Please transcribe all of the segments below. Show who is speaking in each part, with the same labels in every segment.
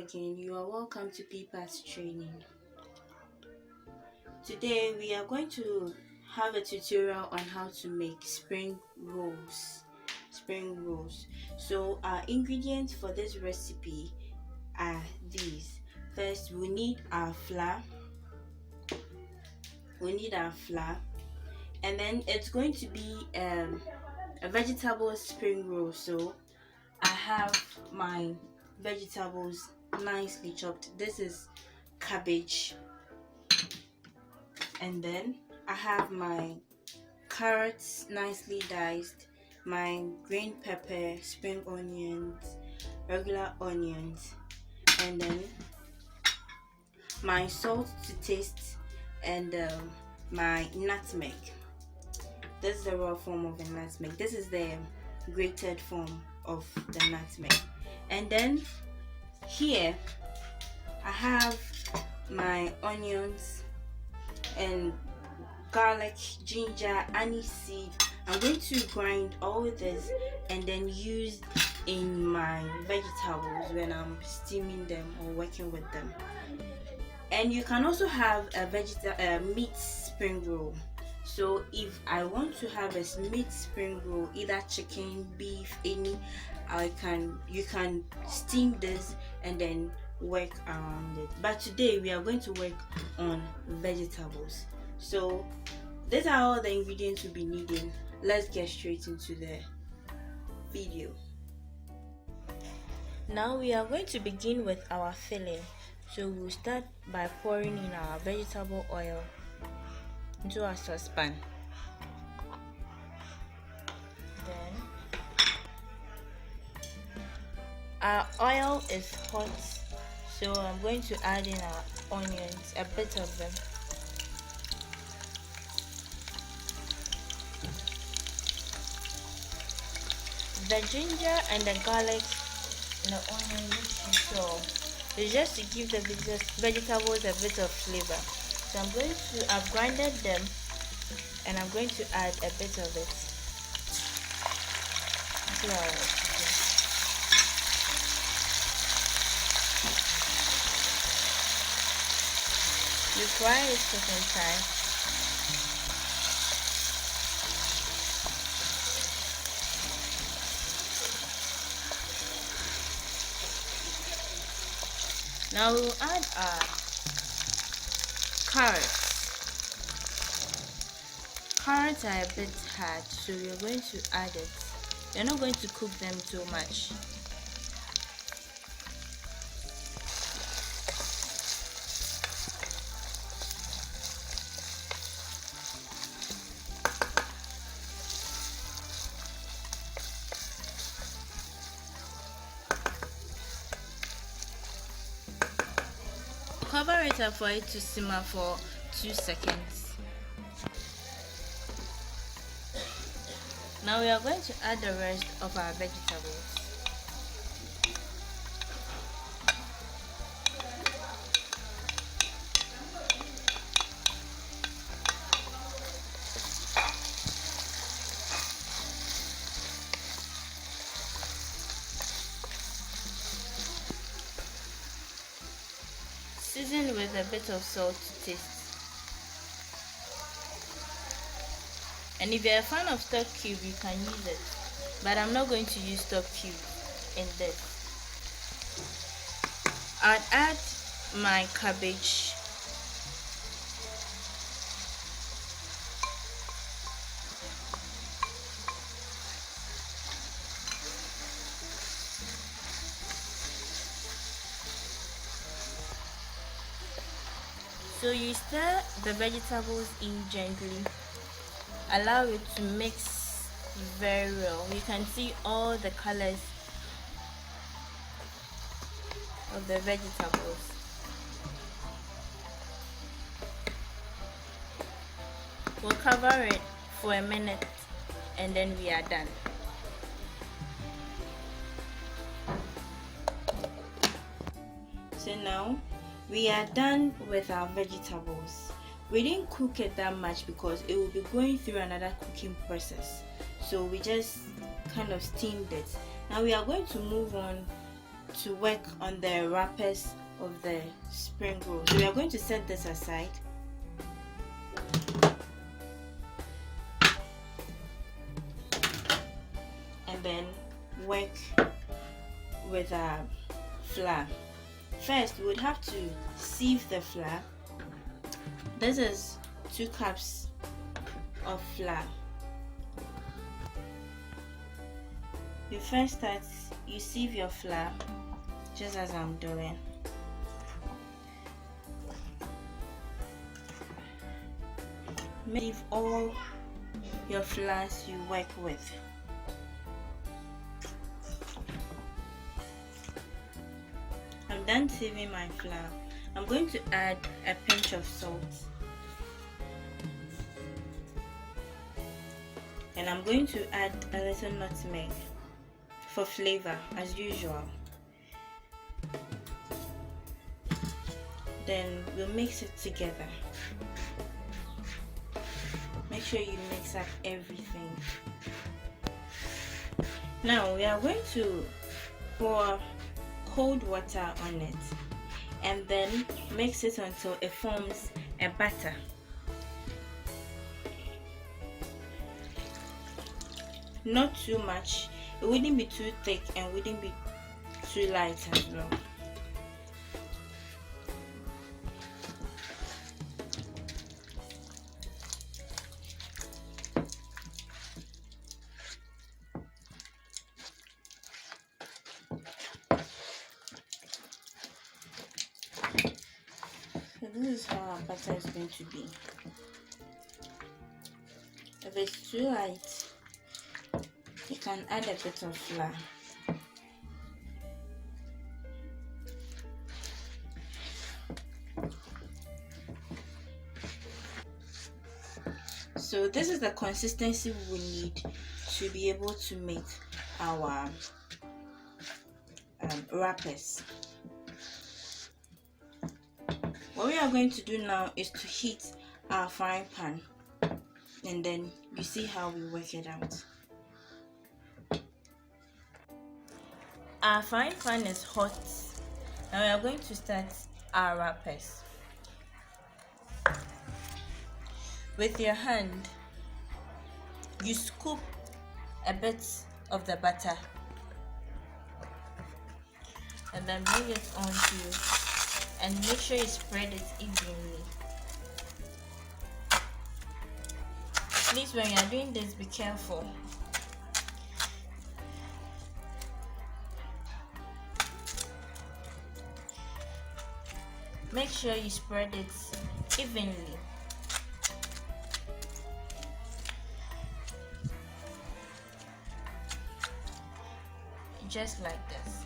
Speaker 1: again. You are welcome to People's Training. Today we are going to have a tutorial on how to make spring rolls. So our ingredients for this recipe are these. First, we need our flour. And then it's going to be a vegetable spring roll. So I have my vegetables nicely chopped. This is cabbage, and then I have my carrots nicely diced, my green pepper, spring onions, regular onions, and then my salt to taste, and my nutmeg. This is the raw form of the nutmeg. This is the grated form of the nutmeg. And then here I have my onions and garlic, ginger, aniseed. I'm going to grind all this and then use in my vegetables when I'm steaming them or working with them. And you can also have a meat spring roll. So if I want to have a meat spring roll, either chicken, beef, any, you can steam this and then work around it. But today we are going to work on vegetables. So these are all the ingredients we'll be needing. Let's get straight into the video. Now we are going to begin with our filling. So we'll start by pouring in our vegetable oil into a saucepan. Then our oil is hot, so I'm going to add in our onions, a bit of them. The ginger and the garlic and the onion which you saw is just to give the vegetables a bit of flavor. So I've grinded them and I'm going to add a bit of it to our chicken. You fry it second time. Now we'll add our carrots. Carrots are a bit hard, so we're going to add it. We're not going to cook them too much. Cover it up for it to simmer for 2 seconds. Now we are going to add the rest of our vegetables. Season with a bit of salt to taste. And if you're a fan of stock cube, you can use it, but I'm not going to use stock cube in this. I'll add my cabbage, so you stir the vegetables in gently. Allow it to mix very well. You can see all the colors of the vegetables. We'll cover it for a minute and then we are done. So now we are done with our vegetables. We didn't cook it that much because it will be going through another cooking process. So we just kind of steamed it. Now we are going to move on to work on the wrappers of the spring roll. So we are going to set this aside. And then work with our flour. First, we would have to sieve the flour. This is 2 cups of flour. You first start, you sieve your flour, just as I'm doing. Sieve all your flours you work with. I'm done sieving my flour. I'm going to add a pinch of salt. And I'm going to add a little nutmeg for flavor as usual. Then we'll mix it together. Make sure you mix up everything. Now we are going to pour cold water on it and then mix it until it forms a batter. Not too much, it wouldn't be too thick and wouldn't be too light as well. So this is how our batter is going to be. If it's too light, you can add a bit of flour. So this is the consistency we need to be able to make our wrappers. What we are going to do now is to heat our frying pan, and then you see how we work it out. Our frying pan is hot, and we are going to start our wrappers. With your hand, you scoop a bit of the butter and then bring it onto you, and make sure you spread it evenly. Please, when you are doing this, be careful. Make sure you spread it evenly. Just like this.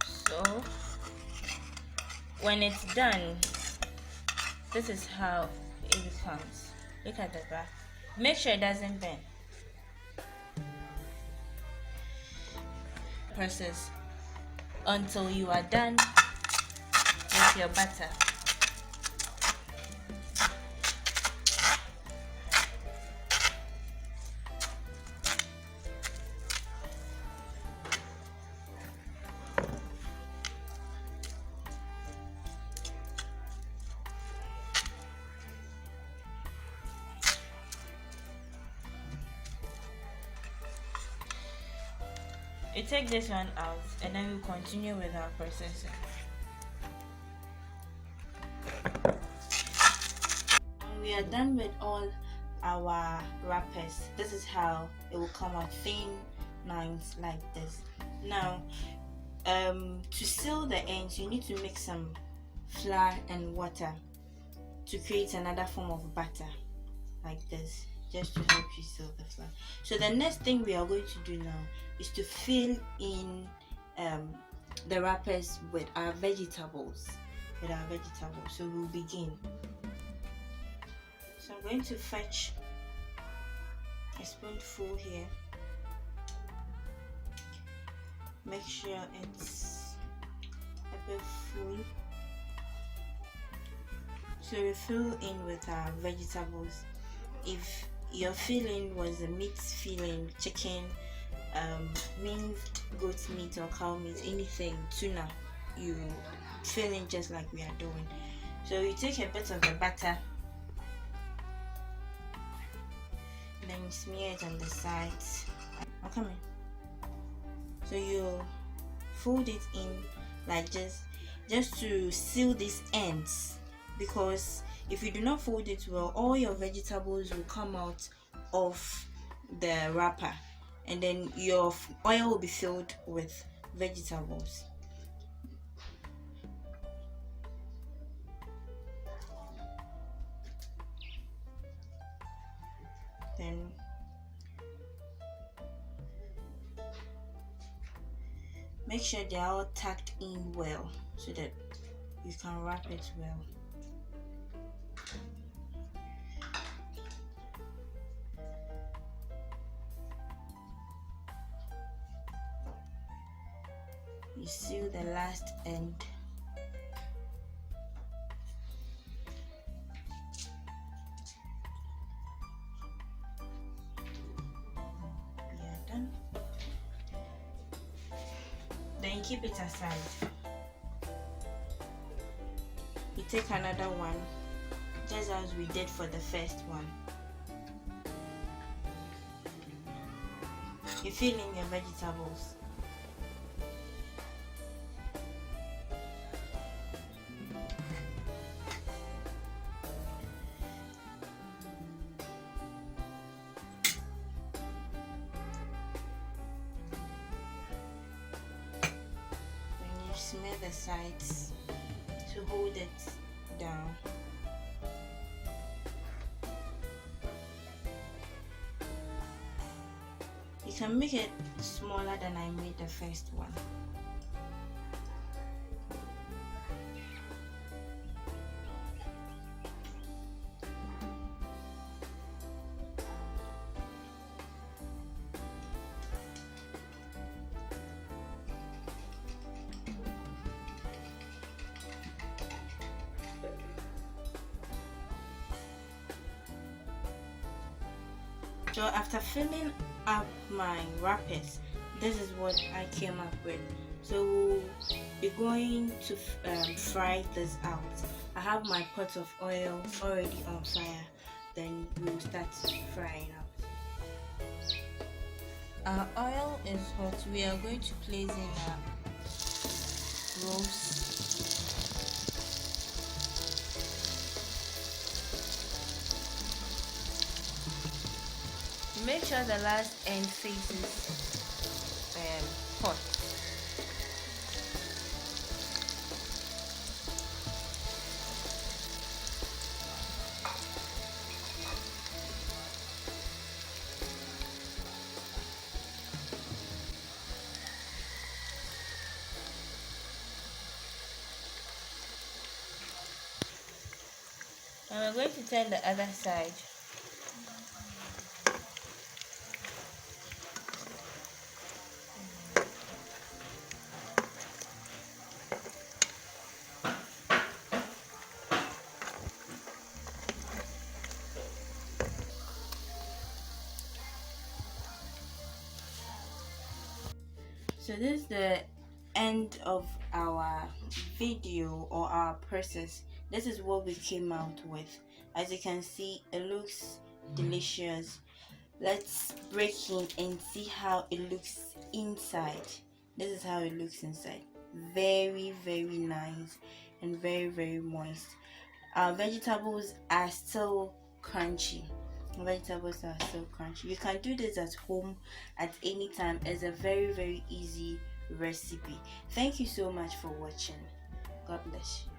Speaker 1: So when it's done, this is how it becomes. Look at the back. Make sure it doesn't bend. Process until you are done with your butter. You take this one out, and then we'll continue with our processing. And we are done with all our wrappers. This is how it will come out, thin lines like this. Now, to seal the ends, you need to mix some flour and water to create another form of batter like this, just to help you seal the flour. So the next thing we are going to do now is to fill in the wrappers with our vegetables. So we'll begin. So I'm going to fetch a spoonful here. Make sure it's a bit full. So we fill in with our vegetables. If your filling was a meat filling, chicken, minced goat meat or cow meat, anything, tuna, you fill in just like we are doing. So you take a bit of the butter, then you smear it on the sides. I'm coming. So you fold it in like just to seal these ends, because if you do not fold it well, all your vegetables will come out of the wrapper, and then your oil will be filled with vegetables. Then make sure they are all tucked in well so that you can wrap it well. You seal the last end. We are done. Then you keep it aside. You take another one, just as we did for the first one. You fill in your vegetables. Smear the sides to hold it down. You can make it smaller than I made the first one. So after filling up my wrappers, this is what I came up with. So we're going to fry this out. I have my pot of oil already on fire. Then we'll start frying out. Our oil is hot. We are going to place in our roast. Make sure the last end faces hot. And we're going to turn the other side. So this is the end of our video or our process. This is what we came out with. As you can see, it looks delicious. Let's break in and see how it looks inside. This is how it looks inside. Very nice and very moist. Our vegetables are still crunchy. Vegetables are so crunchy. You can do this at home at any time. It's a very easy recipe. Thank you so much for watching. God bless you.